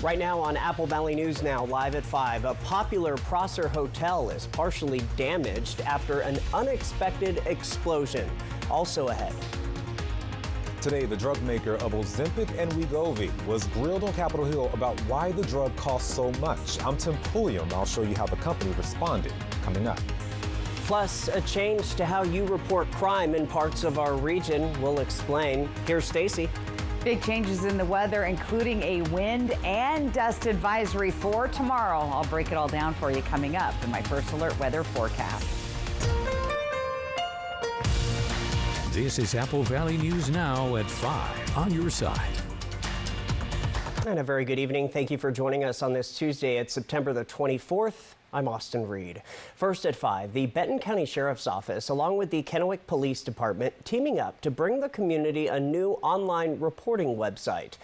Right now on Apple Valley News Now, live at 5, a popular Prosser hotel is partially damaged after an unexpected explosion. Also ahead. Today, the drug maker of Ozempic and Wegovy was grilled on Capitol Hill about why the drug costs so much. I'm Tim Pulliam. I'll show you how the company responded coming up. Plus, a change to how you report crime in parts of our region. We'll explain. Here's Stacy. Big changes in the weather, including a wind and dust advisory for tomorrow. I'll break it all down for you coming up in my First Alert weather forecast. This is Apple Valley News Now at 5 on your side. And a very good evening. Thank you for joining us on this Tuesday. It's September the 24th. I'm Austin Reed. First at 5, the Benton County Sheriff's Office, along with the Kennewick Police Department, teaming up to bring the community a new online reporting website.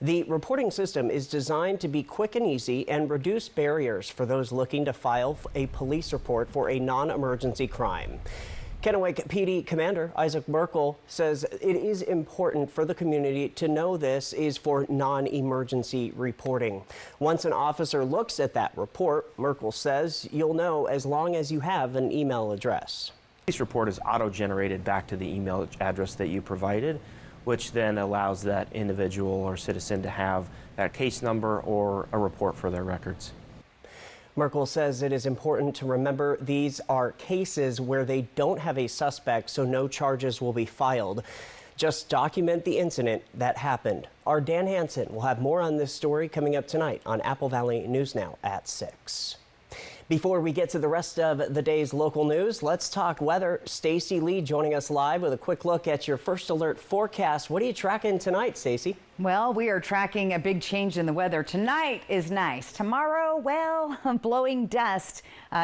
The reporting system is designed to be quick and easy and reduce barriers for those looking to file a police report for a non-emergency crime. Kennewick PD Commander Isaac Merkel says it is important for the community to know this is for non-emergency reporting. Once an officer looks at that report, Merkel says you'll know as long as you have an email address. This report is auto-generated back to the email address that you provided, which then allows that individual or citizen to have that case number or a report for their records. Merkel says it is important to remember these are cases where they don't have a suspect, so no charges will be filed. Just document the incident that happened. Our Dan Hansen will have more on this story coming up tonight on Apple Valley News Now at 6. Before we get to the rest of the day's local news, let's talk weather. Stacy Lee joining us live with a quick look at your First Alert forecast. What are you tracking tonight, Stacy? Well, we are tracking a big change in the weather. Tonight is nice. Tomorrow, well, blowing dust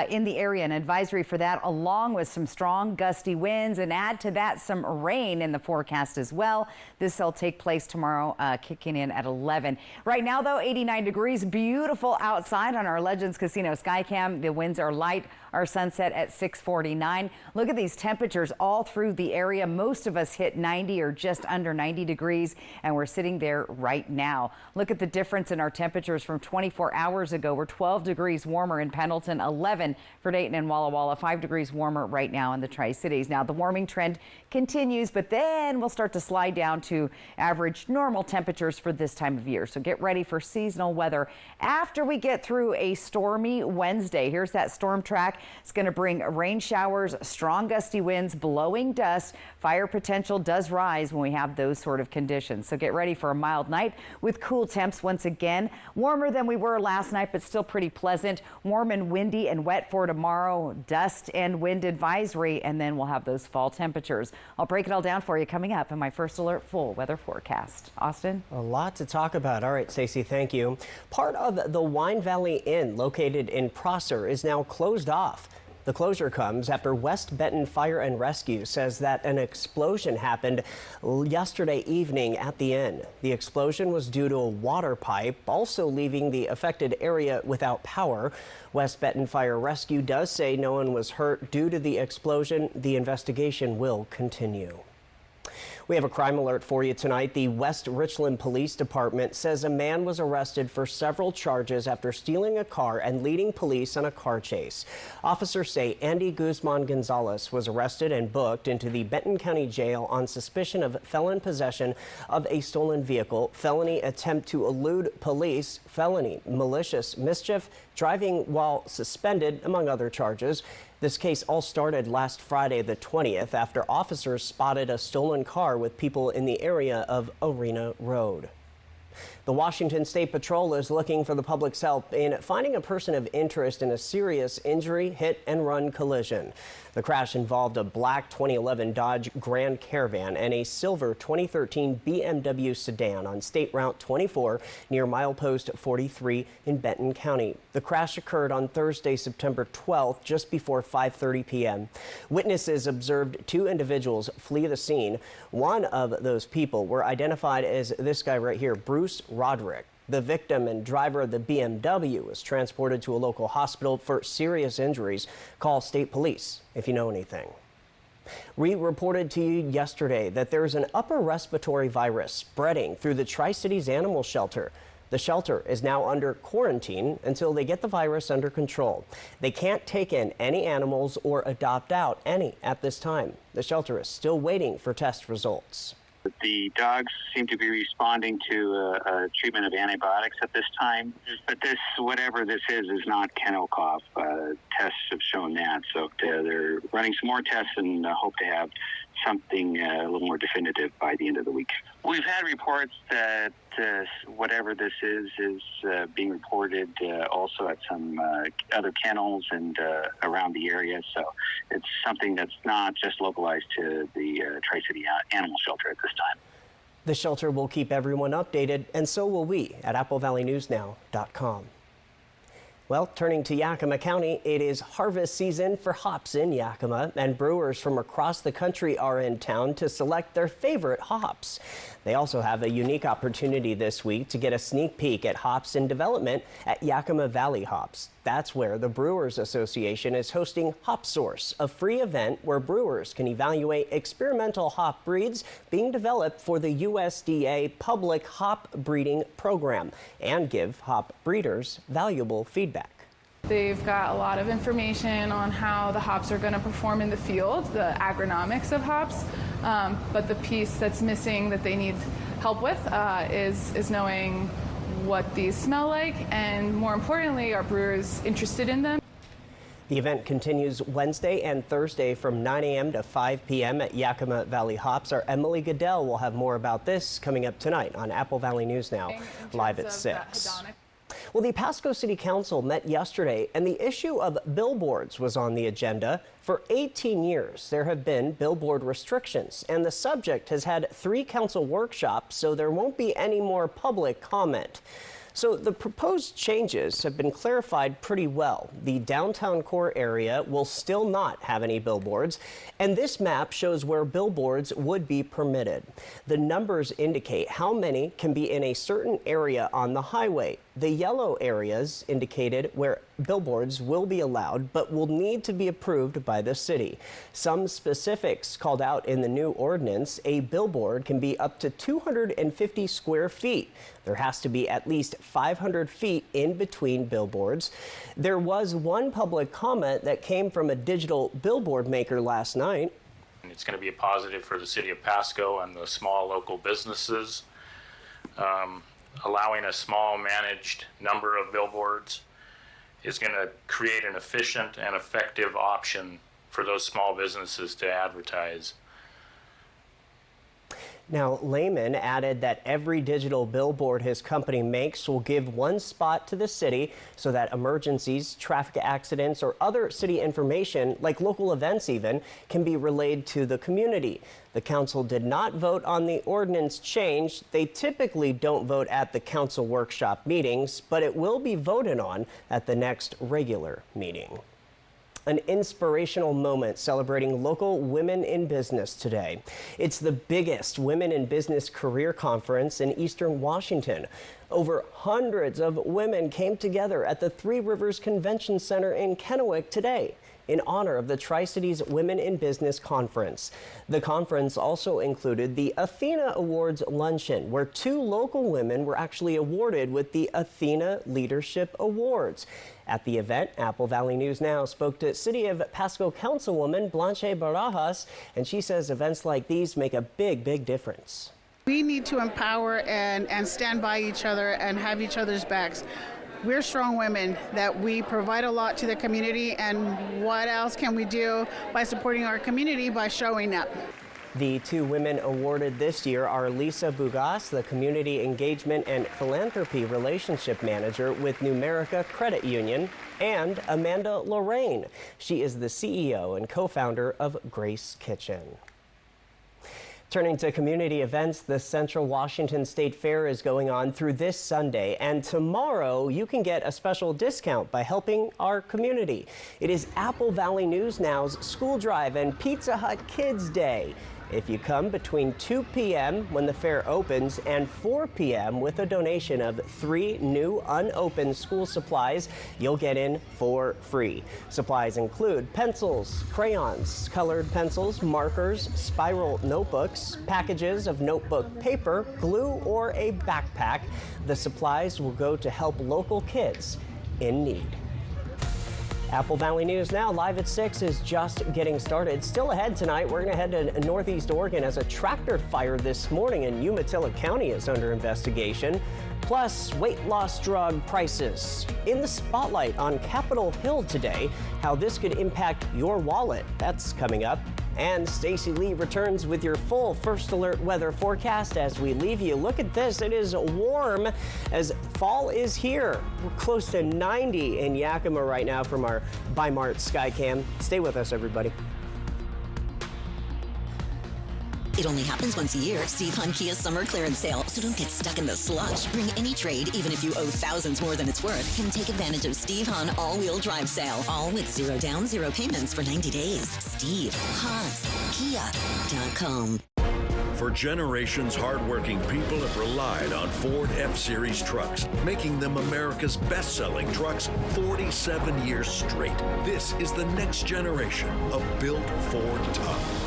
in the area. An advisory for that, along with some strong gusty winds, and add to that some rain in the forecast as well. This will take place tomorrow, kicking in at 11. Right now, though, 89 degrees. Beautiful outside on our Legends Casino Skycam. The winds are light. Our sunset at 6:49. Look at these temperatures all through the area. Most of us hit 90 or just under 90 degrees, and we're sitting there right now. Look at the difference in our temperatures from 24 hours ago. We're 12 degrees warmer in Pendleton, 11 for Dayton and Walla Walla, 5 degrees warmer right now in the Tri-Cities. Now, the warming trend continues, but then we'll start to slide down to average normal temperatures for this time of year. So get ready for seasonal weather after we get through a stormy Wednesday. Here's that storm track. It's going to bring rain showers, strong gusty winds, blowing dust. Fire potential does rise when we have those sort of conditions. So get ready for a mild night with cool temps once again. Warmer than we were last night, but still pretty pleasant. Warm and windy and wet for tomorrow. Dust and wind advisory, and then we'll have those fall temperatures. I'll break it all down for you coming up in my First Alert full weather forecast. Austin? A lot to talk about. All right, Stacey, thank you. Part of the Wine Valley Inn located in Prosser is now closed off. The closure comes after West Benton Fire and Rescue says that an explosion happened yesterday evening at the inn. The explosion was due to a water pipe, also leaving the affected area without power. West Benton Fire Rescue does say no one was hurt due to the explosion. The investigation will continue. We have a crime alert for you tonight. The West Richland Police Department says a man was arrested for several charges after stealing a car and leading police on a car chase. Officers say Andy Guzman Gonzalez was arrested and booked into the Benton County Jail on suspicion of felon possession of a stolen vehicle, felony attempt to elude police, felony malicious mischief, driving while suspended, among other charges. This case all started last Friday, the 20th, after officers spotted a stolen car with people in the area of Arena Road. The Washington State Patrol is looking for the public's help in finding a person of interest in a serious injury, hit and run collision. The crash involved a black 2011 Dodge Grand Caravan and a silver 2013 BMW sedan on State Route 24 near milepost 43 in Benton County. The crash occurred on Thursday, September 12th, just before 5:30 p.m. Witnesses observed two individuals flee the scene. One of those people were identified as this guy right here, Bruce Roderick. The victim and driver of the BMW was transported to a local hospital for serious injuries. Call state police if you know anything. We reported to you yesterday that there is an upper respiratory virus spreading through the Tri-Cities animal shelter. The shelter is now under quarantine until they get the virus under control. They can't take in any animals or adopt out any at this time. The shelter is still waiting for test results. The dogs seem to be responding to a treatment of antibiotics at this time, but this, whatever this is not kennel cough. Tests have shown that, so they're running some more tests and hope to have something a little more definitive by the end of the week. We've had reports that whatever this is being reported also at some other kennels and around the area, so it's something that's not just localized to the Tri-City Animal Shelter at this time. The shelter will keep everyone updated, and so will we at AppleValleyNewsNow.com. Well, turning to Yakima County, it is harvest season for hops in Yakima, and brewers from across the country are in town to select their favorite hops. They also have a unique opportunity this week to get a sneak peek at hops in development at Yakima Valley Hops. That's where the Brewers Association is hosting Hop Source, a free event where brewers can evaluate experimental hop breeds being developed for the USDA Public Hop Breeding Program and give hop breeders valuable feedback. They've got a lot of information on how the hops are going to perform in the field, the agronomics of hops, but the piece that's missing that they need help with is knowing what these smell like, and more importantly, are brewers interested in them? The event continues Wednesday and Thursday from 9 a.m. to 5 p.m. at Yakima Valley Hops. Our Emily Goodell will have more about this coming up tonight on Apple Valley News Now, live at 6. Well, the Pasco City Council met yesterday, and the issue of billboards was on the agenda. For 18 years, there have been billboard restrictions, and the subject has had 3 council workshops, so there won't be any more public comment. So the proposed changes have been clarified pretty well. The downtown core area will still not have any billboards, and this map shows where billboards would be permitted. The numbers indicate how many can be in a certain area on the highway. The yellow areas indicated where billboards will be allowed, but will need to be approved by the city. Some specifics called out in the new ordinance: a billboard can be up to 250 square feet. There has to be at least 500 feet in between billboards. There was one public comment that came from a digital billboard maker last night. It's going to be a positive for the city of Pasco and the small local businesses. Allowing a small managed number of billboards is going to create an efficient and effective option for those small businesses to advertise. Now, Lehman added that every digital billboard his company makes will give one spot to the city so that emergencies, traffic accidents, or other city information, like local events even, can be relayed to the community. The council did not vote on the ordinance change. They typically don't vote at the council workshop meetings, but it will be voted on at the next regular meeting. An inspirational moment celebrating local women in business today. It's the biggest women in business career conference in Eastern Washington. Over hundreds of women came together at the Three Rivers Convention Center in Kennewick today in honor of the Tri-Cities Women in Business Conference. The conference also included the Athena Awards luncheon, where 2 local women were actually awarded with the Athena Leadership Awards. At the event, Apple Valley News Now spoke to City of Pasco Councilwoman Blanche Barajas, and she says events like these make a big difference. We need to empower and stand by each other and have each other's backs. We're strong women, that we provide a lot to the community, and what else can we do by supporting our community? By showing up. The 2 women awarded this year are Lisa Bugas, the Community Engagement and Philanthropy Relationship Manager with Numerica Credit Union, and Amanda Lorraine. She is the CEO and co-founder of Grace Kitchen. Turning to community events, the Central Washington State Fair is going on through this Sunday, and tomorrow you can get a special discount by helping our community. It is Apple Valley News Now's School Drive and Pizza Hut Kids Day. If you come between 2 p.m. when the fair opens and 4 p.m. with a donation of 3 new unopened school supplies, you'll get in for free. Supplies include pencils, crayons, colored pencils, markers, spiral notebooks, packages of notebook paper, glue, or a backpack. The supplies will go to help local kids in need. Apple Valley News Now, live at 6, is just getting started. Still ahead tonight, we're going to head to Northeast Oregon as a tractor fire this morning in Umatilla County is under investigation. Plus, weight loss drug prices in the spotlight on Capitol Hill today. How this could impact your wallet. That's coming up. And Stacy Lee returns with your full First Alert weather forecast as we leave you. Look at this. It is warm as fall is here. We're close to 90 in Yakima right now from our ByMart Skycam. Stay with us, everybody. It only happens once a year. Steve Hunt Kia's summer clearance sale. So don't get stuck in the slush. Bring any trade, even if you owe thousands more than it's worth. Can take advantage of Steve Hunt all-wheel drive sale. All with 0 down, 0 payments for 90 days. Steve Hunt Kia.com. For generations, hardworking people have relied on Ford F-Series trucks, making them America's best-selling trucks 47 years straight. This is the next generation of built Ford tough.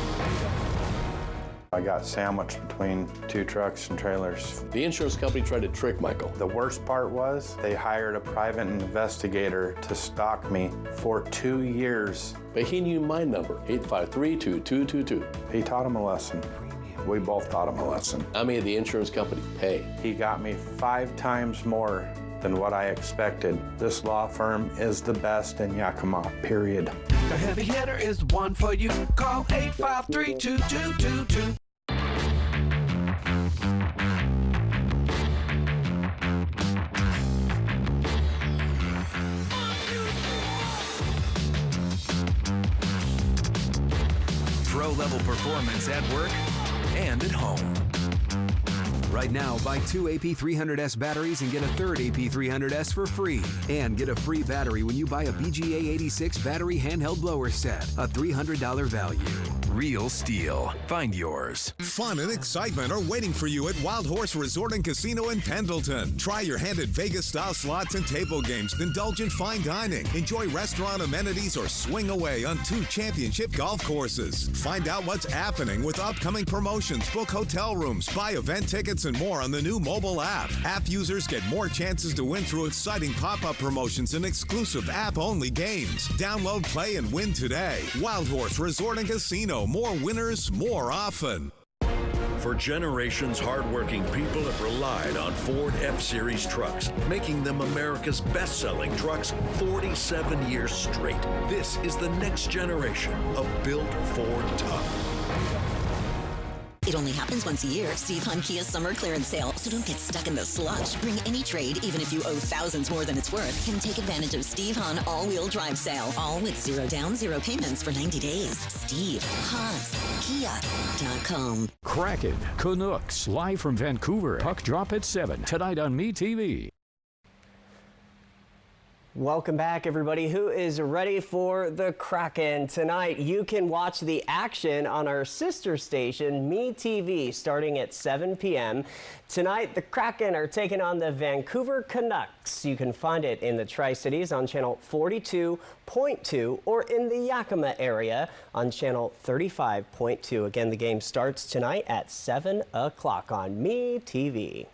I got sandwiched between 2 trucks and trailers. The insurance company tried to trick Michael. The worst part was they hired a private investigator to stalk me for 2 years. But he knew my number, 853-2222. He taught him a lesson. We both taught him a lesson. I made the insurance company pay. He got me 5 times more than what I expected. This law firm is the best in Yakima, period. The heavy hitter is the one for you. Call 853-2222. Pro-level performance at work and at home. Right now, buy 2 AP300S batteries and get a third AP300S for free. And get a free battery when you buy a BGA 86 battery handheld blower set, a $300 value. Real STIHL. Find yours. Fun and excitement are waiting for you at Wild Horse Resort and Casino in Pendleton. Try your hand at Vegas-style slots and table games, indulge in fine dining, enjoy restaurant amenities, or swing away on 2 championship golf courses. Find out what's happening with upcoming promotions, book hotel rooms, buy event tickets, and more on the new mobile app. App users get more chances to win through exciting pop-up promotions and exclusive app-only games. Download, play, and win today. Wild Horse Resort and Casino. More winners, more often. For generations, hardworking people have relied on Ford F-Series trucks, making them America's best-selling trucks 47 years straight. This is the next generation of built Ford tough. It only happens once a year. Steve Hunt Kia's summer clearance sale. So don't get stuck in the slush. Bring any trade, even if you owe thousands more than it's worth. Can take advantage of Steve Hunt all-wheel drive sale. All with 0 down, 0 payments for 90 days. Steve Hunt Kia.com. Kraken, Canucks, live from Vancouver. Puck drop at 7 tonight on MeTV. Welcome back, everybody. Who is ready for the Kraken tonight? You can watch the action on our sister station, MeTV, starting at 7 p.m. Tonight, the Kraken are taking on the Vancouver Canucks. You can find it in the Tri-Cities on channel 42.2 or in the Yakima area on channel 35.2. Again, the game starts tonight at 7 o'clock on MeTV.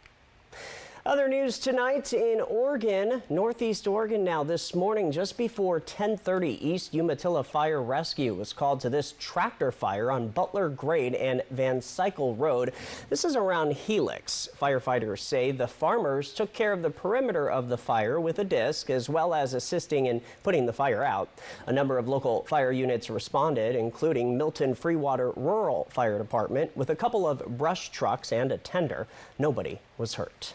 Other news tonight in Oregon, Northeast Oregon now this morning just before 10:30, East Umatilla Fire Rescue was called to this tractor fire on Butler Grade and Van Cycle Road. This is around Helix. Firefighters say the farmers took care of the perimeter of the fire with a disc as well as assisting in putting the fire out. A number of local fire units responded, including Milton Freewater Rural Fire Department with a couple of brush trucks and a tender. Nobody was hurt.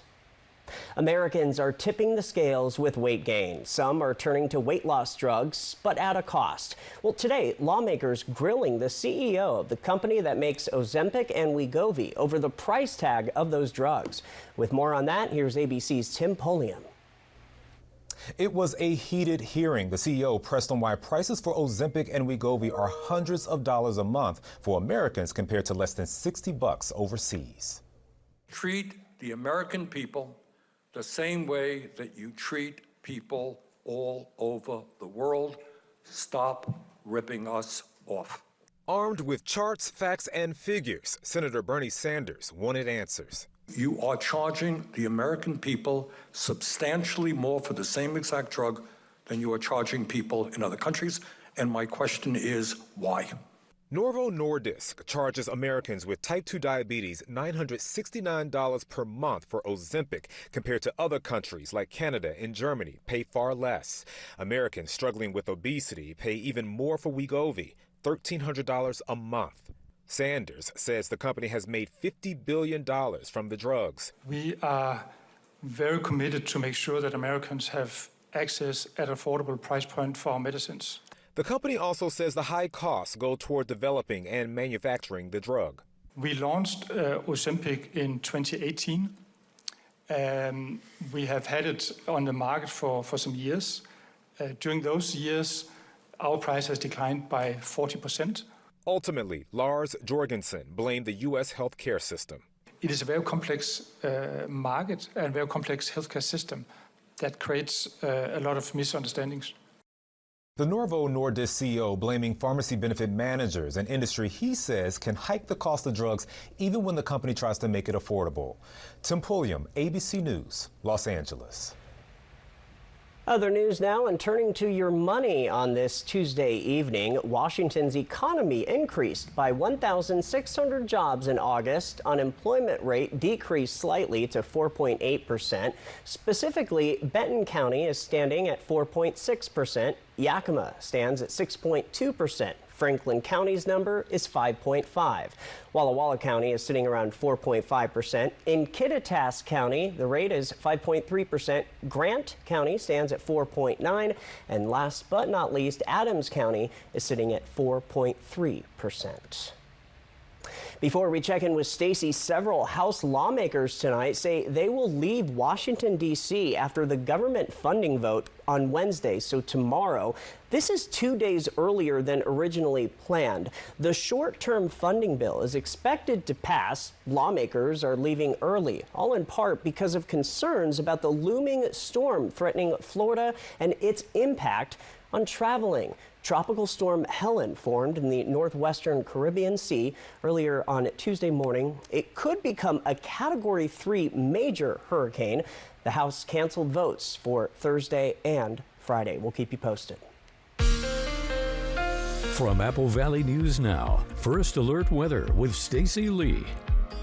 Americans are tipping the scales with weight gain. Some are turning to weight loss drugs, but at a cost. Well, today, lawmakers grilling the CEO of the company that makes Ozempic and Wegovy over the price tag of those drugs. With more on that, here's ABC's Tim Polium. It was a heated hearing. The CEO pressed on why prices for Ozempic and Wegovy are hundreds of dollars a month for Americans compared to less than $60 overseas. Treat the American people the same way that you treat people all over the world. Stop ripping us off. Armed with charts, facts, and figures, Senator Bernie Sanders wanted answers. You are charging the American people substantially more for the same exact drug than you are charging people in other countries. And my question is, why? Novo Nordisk charges Americans with type 2 diabetes $969 per month for Ozempic, compared to other countries like Canada and Germany pay far less. Americans struggling with obesity pay even more for Wegovy, $1,300 a month. Sanders says the company has made $50 billion from the drugs. We are very committed to make sure that Americans have access at an affordable price point for our medicines. The company also says the high costs go toward developing and manufacturing the drug. We launched Ozempic in 2018. We have had it on the market for some years. During those years, our price has declined by 40%. Ultimately, Lars Jorgensen blamed the U.S. healthcare system. It is a very complex market and very complex healthcare system that creates a lot of misunderstandings. The Novo Nordisk CEO blaming pharmacy benefit managers, an industry he says can hike the cost of drugs even when the company tries to make it affordable. Tim Pulliam, ABC News, Los Angeles. Other news now, and turning to your money on this Tuesday evening, Washington's economy increased by 1,600 jobs in August. Unemployment rate decreased slightly to 4.8%. Specifically, Benton County is standing at 4.6%. Yakima stands at 6.2%. Franklin County's number is 5.5. Walla Walla County is sitting around 4.5%. In Kittitas County, the rate is 5.3%. Grant County stands at 4.9%. And last but not least, Adams County is sitting at 4.3%. Before we check in with Stacy, several House lawmakers tonight say they will leave Washington, D.C. after the government funding vote on Wednesday, so tomorrow. This is 2 days earlier than originally planned. The short-term funding bill is expected to pass. Lawmakers are leaving early, all in part because of concerns about the looming storm threatening Florida and its impact on traveling. Tropical storm Helen formed in the northwestern Caribbean Sea earlier on Tuesday morning. It could become a Category 3 major hurricane. The House canceled votes for Thursday and Friday. We'll keep you posted. From Apple Valley News Now, First Alert Weather with Stacy Lee.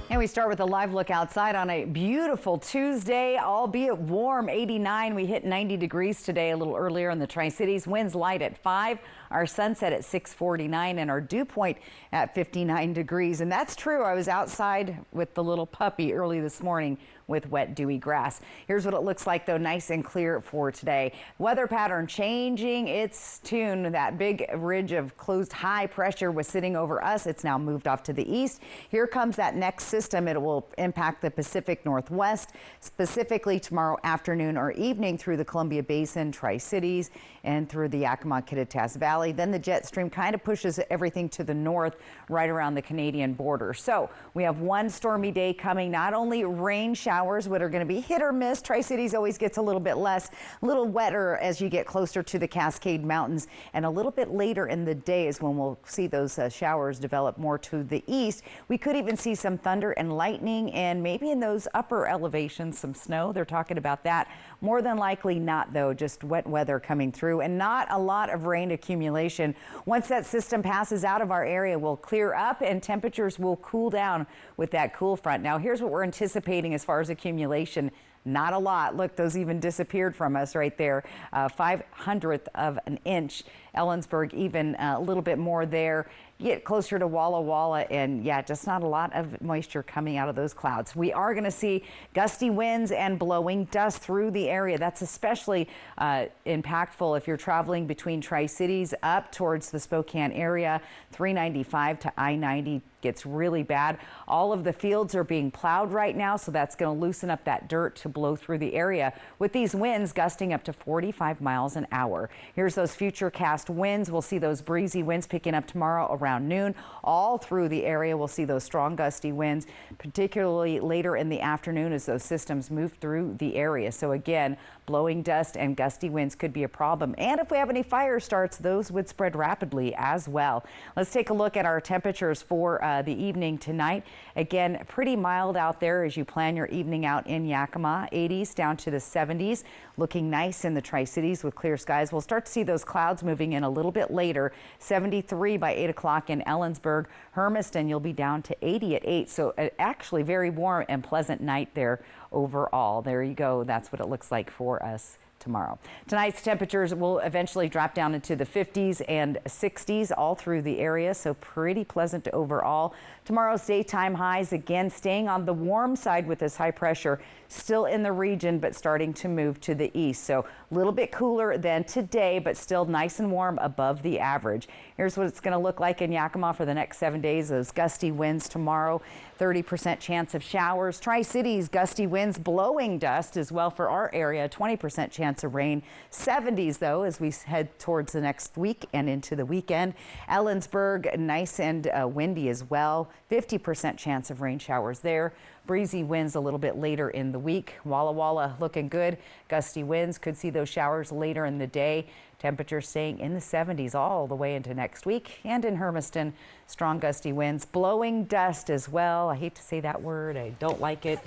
And we start with a live look outside on a beautiful Tuesday, albeit warm, 89. We hit 90 degrees today a little earlier in the Tri-Cities. Winds light at 5. Our sunset at 6:49 and our dew point at 59 degrees. And that's true. I was outside with the little puppy early this morning with wet, dewy grass. Here's what it looks like, though, nice and clear for today. Weather pattern changing its tune. That big ridge of closed high pressure was sitting over us. It's now moved off to the east. Here comes that next system. It will impact the Pacific Northwest, specifically tomorrow afternoon or evening through the Columbia Basin, Tri-Cities, and through the Yakima-Kittitas Valley. Then the jet stream kind of pushes everything to the north, right around the Canadian border. So we have one stormy day coming. Not only rain showers, what are going to be hit or miss. Tri-Cities always gets a little bit less, a little wetter as you get closer to the Cascade Mountains. And a little bit later in the day is when we'll see those showers develop more to the east. We could even see some thunder and lightning, and maybe in those upper elevations, some snow. They're talking about that. More than likely not, though, just wet weather coming through and not a lot of rain accumulation. Once that system passes out of our area, we'll clear up and temperatures will cool down with that cool front. Now, here's what we're anticipating as far as accumulation. Not a lot. Look, those even disappeared from us right there. 500th of an inch. Ellensburg even a little bit more there. get closer to Walla Walla, and yeah, just not a lot of moisture coming out of those clouds. We are going to see gusty winds and blowing dust through the area. That's especially impactful if you're traveling between Tri-Cities up towards the Spokane area. 395 to I-90 gets really bad. All of the fields are being plowed right now, so that's going to loosen up that dirt to blow through the area with these winds gusting up to 45 miles an hour. Here's those future cast winds. We'll see those breezy winds picking up tomorrow around noon. All through the area, we'll see those strong gusty winds, particularly later in the afternoon as those systems move through the area. So again, blowing dust and gusty winds could be a problem. And if we have any fire starts, those would spread rapidly as well. Let's take a look at our temperatures for the evening tonight. Again, pretty mild out there as you plan your evening out in Yakima. 80s down to the 70s. Looking nice in the Tri-Cities with clear skies. We'll start to see those clouds moving in a little bit later. 73 by 8 o'clock in Ellensburg. Hermiston, you'll be down to 80 at 8. So actually very warm and pleasant night there overall. There you go. That's what it looks like for us tomorrow. Tonight's temperatures will eventually drop down into the 50s and 60s all through the area, so pretty pleasant overall. Tomorrow's daytime highs again staying on the warm side with this high pressure still in the region, but starting to move to the east. So a little bit cooler than today, but still nice and warm above the average. Here's what it's going to look like in Yakima for the next 7 days. Those gusty winds tomorrow, 30% chance of showers. Tri-Cities, gusty winds blowing dust as well for our area, 20% chance of rain. 70s though as we head towards the next week and into the weekend. Ellensburg, nice and windy as well. 50% chance of rain showers there. Breezy winds a little bit later in the week. Walla Walla looking good. Gusty winds, could see those showers later in the day. Temperatures staying in the 70s all the way into next week. And in Hermiston, strong gusty winds, blowing dust as well. I hate to say that word. I don't like it.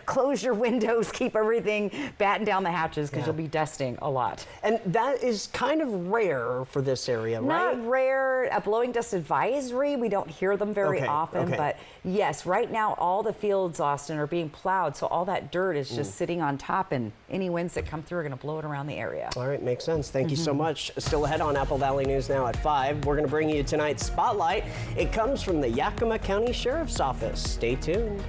Close your windows, keep everything, batten down the hatches because you'll be dusting a lot. And that is kind of rare for this area, right? Not rare. A blowing dust advisory, we don't hear them very often, but yes, right now all the fields, Austin, are being plowed, so all that dirt is just sitting on top, and any winds that come through are going to blow it around the area. All right, makes sense. Thank you so much. Still ahead on Apple Valley News now at 5. We're going to bring you tonight's Spotlight. It comes from the Yakima County Sheriff's Office. Stay tuned.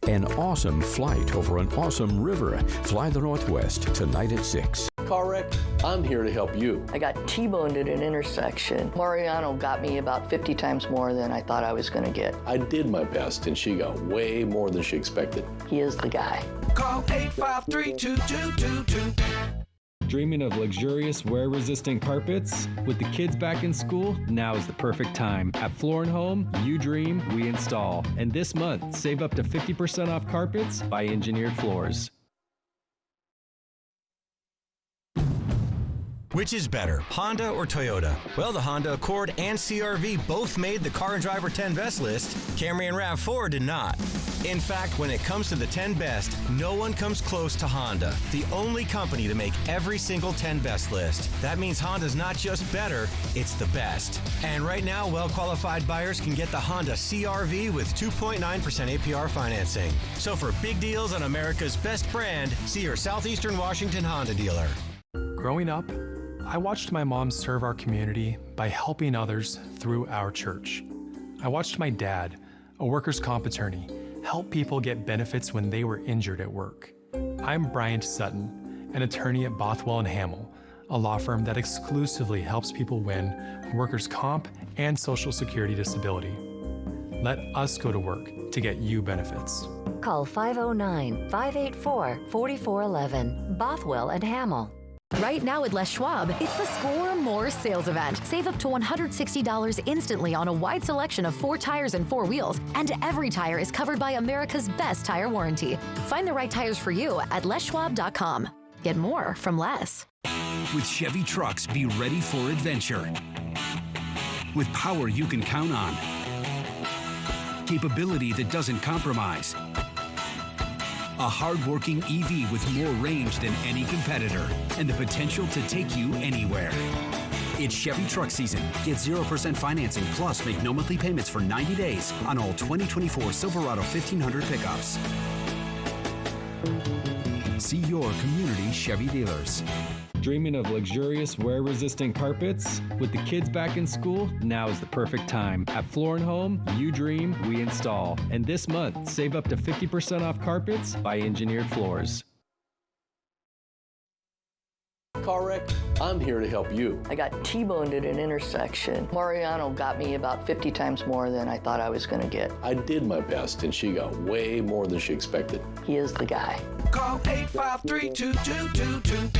An awesome flight over an awesome river. Fly the Northwest tonight at 6. Car wreck? I'm here to help you. I got T-boned at an intersection. Mariano got me about 50 times more than I thought I was going to get. I did my best, and she got way more than she expected. He is the guy. Call 853-2222. Dreaming of luxurious, wear-resistant carpets? With the kids back in school, now is the perfect time. At Floor & Home, you dream, we install. And this month, save up to 50% off carpets by Engineered Floors. Which is better, Honda or Toyota? Well, the Honda Accord and CR-V both made the Car and Driver 10 Best list. Camry and RAV4 did not. In fact, when it comes to the 10 Best, no one comes close to Honda, the only company to make every single 10 Best list. That means Honda's not just better, it's the best. And right now, well-qualified buyers can get the Honda CR-V with 2.9% APR financing. So for big deals on America's best brand, see your Southeastern Washington Honda dealer. Growing up, I watched my mom serve our community by helping others through our church. I watched my dad, a workers' comp attorney, help people get benefits when they were injured at work. I'm Brian Sutton, an attorney at Bothwell & Hamel, a law firm that exclusively helps people win workers' comp and Social Security disability. Let us go to work to get you benefits. Call 509-584-4411, Bothwell & Hamel. Right now at Les Schwab, it's the Score More sales event. Save up to $160 instantly on a wide selection of 4 tires and 4 wheels, and every tire is covered by America's best tire warranty. Find the right tires for you at leschwab.com. Get more from Les. With Chevy trucks, be ready for adventure. With power you can count on. Capability that doesn't compromise. A hard-working EV with more range than any competitor and the potential to take you anywhere. It's Chevy truck season. Get 0% financing plus make no monthly payments for 90 days on all 2024 Silverado 1500 pickups. See your community Chevy dealers. Dreaming of luxurious wear-resistant carpets? With the kids back in school, now is the perfect time. At Floor & Home, you dream, we install. And this month, save up to 50% off carpets by Engineered Floors. Car wreck, I'm here to help you. I got T-boned at an intersection. Mariano got me about 50 times more than I thought I was going to get. I did my best, and she got way more than she expected. He is the guy. Call 853-2222.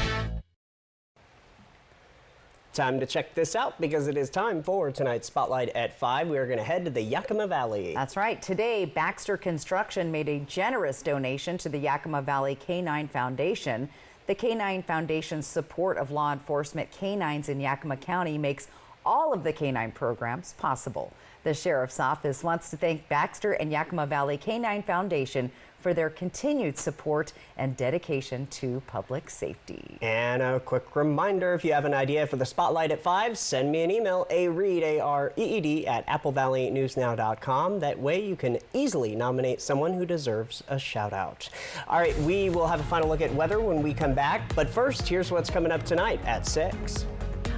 Time to check this out because it is time for tonight's Spotlight at 5. We are going to head to the Yakima Valley. That's right. Today, Baxter Construction made a generous donation to the Yakima Valley Canine Foundation. The Canine Foundation's support of law enforcement canines in Yakima County makes all of the canine programs possible. The Sheriff's Office wants to thank Baxter and Yakima Valley Canine Foundation for their continued support and dedication to public safety. And a quick reminder, if you have an idea for the Spotlight at 5, send me an email, areed, at applevalleyNewsNow.com. That way you can easily nominate someone who deserves a shout out. All right, we will have a final look at weather when we come back, but first, here's what's coming up tonight at 6.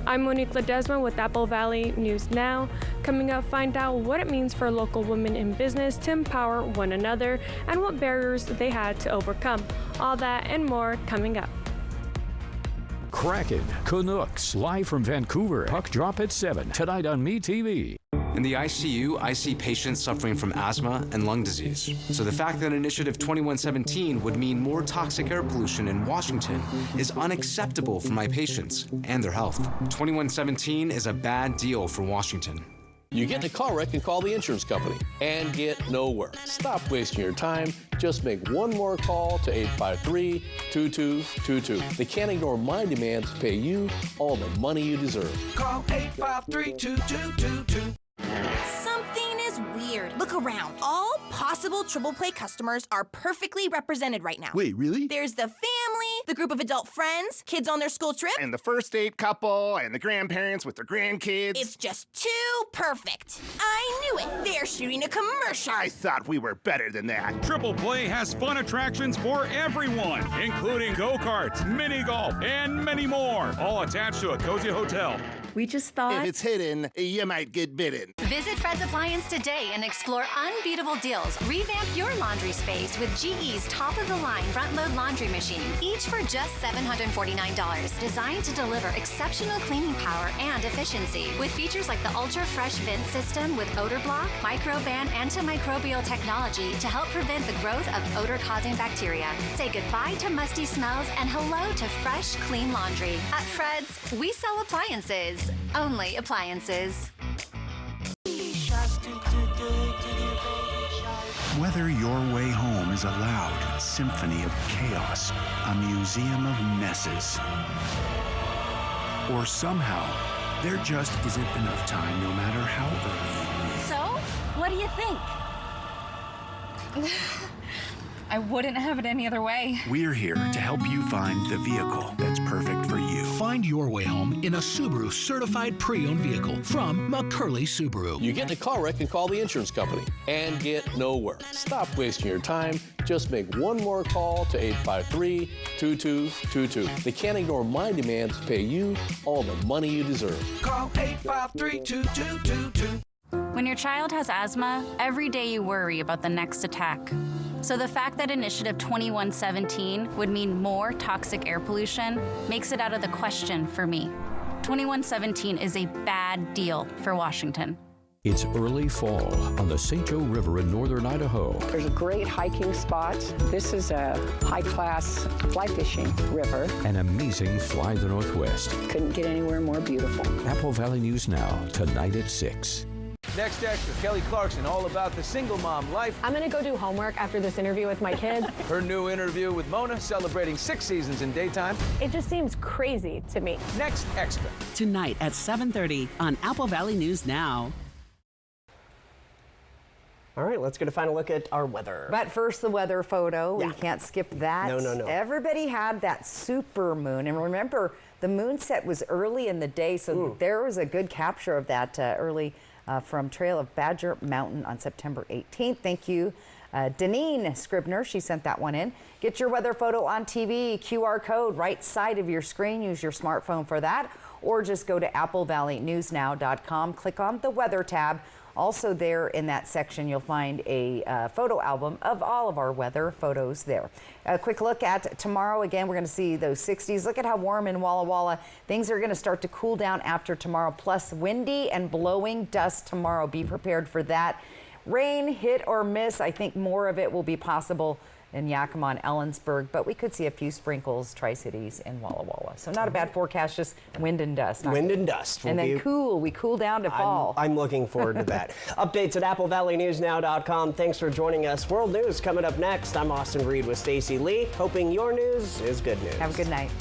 I'm Monique Ledesma with Apple Valley News Now. Coming up, find out what it means for local women in business to empower one another and what barriers they had to overcome. All that and more coming up. Kraken, Canucks, live from Vancouver. Puck drop at 7 tonight on MeTV. In the ICU, I see patients suffering from asthma and lung disease. So the fact that Initiative 2117 would mean more toxic air pollution in Washington is unacceptable for my patients and their health. 2117 is a bad deal for Washington. You get in a car wreck and call the insurance company and get nowhere. Stop wasting your time. Just make one more call to 853-2222. They can't ignore my demands to pay you all the money you deserve. Call 853-2222. Something is weird. Look around. All possible Triple Play customers are perfectly represented right now. Wait, really? There's the family, the group of adult friends, kids on their school trip, And the first date couple, and the grandparents with their grandkids. It's just too perfect. I knew it. They're shooting a commercial. I thought we were better than that. Triple Play has fun attractions for everyone, including go-karts, mini golf, and many more, all attached to a cozy hotel. We just thought... If it's hidden, you might get bitten. Visit Fred's Appliance today and explore unbeatable deals. Revamp your laundry space with GE's top-of-the-line front-load laundry machine, each for just $749. Designed to deliver exceptional cleaning power and efficiency. With features like the ultra-fresh vent system with odor block, microban antimicrobial technology to help prevent the growth of odor-causing bacteria. Say goodbye to musty smells and hello to fresh, clean laundry. At Fred's, we sell appliances. Only appliances. Whether your way home is a loud symphony of chaos, a museum of messes, or somehow there just isn't enough time no matter how early you leave. So, what do you think? I wouldn't have it any other way. We're here to help you find the vehicle that's perfect for you. Find your way home in a Subaru certified pre-owned vehicle from McCurley Subaru. You get in a car wreck and call the insurance company and get nowhere. Stop wasting your time. Just make one more call to 853-2222. They can't ignore my demands to pay you all the money you deserve. Call 853-2222. When your child has asthma, every day you worry about the next attack. So the fact that Initiative 2117 would mean more toxic air pollution makes it out of the question for me. 2117 is a bad deal for Washington. It's early fall on the St. Joe River in northern Idaho. There's a great hiking spot. This is a high-class fly fishing river. An amazing fly the Northwest. Couldn't get anywhere more beautiful. Apple Valley News Now, tonight at 6. Next extra, Kelly Clarkson, all about the single mom life. I'm gonna go do homework after this interview with my kids. Her new interview with Mona, celebrating 6 seasons in daytime. It just seems crazy to me. Next extra. Tonight at 7:30 on Apple Valley News Now. All right, let's get a final look at our weather. But first, the weather photo. Yeah. We can't skip that. No. Everybody had that super moon. And remember, the moon set was early in the day, so there was a good capture of that early from Trail of Badger Mountain on September 18th. Thank you Deneen Scribner, she sent that one in. Get your weather photo on TV, QR code right side of your screen. Use your smartphone for that, or just go to applevalleynewsnow.com, click on the weather tab. Also there in that section, you'll find a photo album of all of our weather photos there. A quick look at tomorrow. Again, we're going to see those 60s. Look at how warm in Walla Walla. Things are going to start to cool down after tomorrow, plus windy and blowing dust tomorrow. Be prepared for that. Rain, hit or miss. I think more of it will be possible in Yakima and Ellensburg, but we could see a few sprinkles, Tri-Cities and Walla Walla. So not a bad forecast, just wind and dust. Wind and dust. And then we cool down to fall. I'm looking forward to that. Updates at applevalleynewsnow.com. Thanks for joining us. World News coming up next. I'm Austin Reed with Stacey Lee, hoping your news is good news. Have a good night.